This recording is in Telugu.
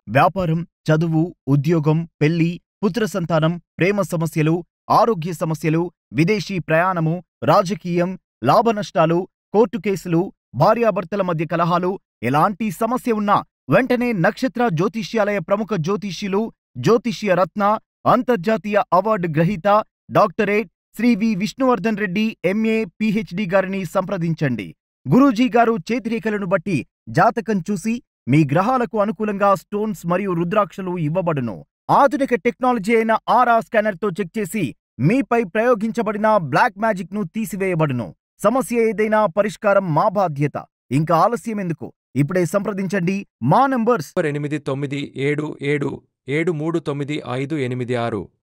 వ్యాపారం, చదువు, ఉద్యోగం, పెళ్లి, పుత్ర సంతానం, ప్రేమ సమస్యలు, ఆరోగ్య సమస్యలు, విదేశీ ప్రయాణము, రాజకీయం, లాభనష్టాలు, కోర్టు కేసులు, భార్యాభర్తల మధ్య కలహాలు, ఎలాంటి సమస్య ఉన్నా వెంటనే నక్షత్ర జ్యోతిష్యాలయ ప్రముఖ జ్యోతిష్యులు, జ్యోతిష్య రత్న, అంతర్జాతీయ అవార్డు గ్రహీత, డాక్టరేట్ శ్రీ వి. విష్ణువర్ధన్ రెడ్డి ఎంఏ, పిహెచ్డి గారిని సంప్రదించండి. గురూజీ గారు చేతిరేఖలను బట్టి జాతకం చూసి మీ గ్రహాలకు అనుకూలంగా స్టోన్స్ మరియు రుద్రాక్షలు ఇవ్వబడును. ఆధునిక టెక్నాలజీ అయిన ఆరా స్కానర్తో చెక్ చేసి మీపై ప్రయోగించబడిన బ్లాక్ మ్యాజిక్ ను తీసివేయబడును. సమస్య ఏదైనా పరిష్కారం మా బాధ్యత. ఇంకా ఆలస్యం ఎందుకు? ఇప్పుడే సంప్రదించండి. మా నంబర్స్ 897777395586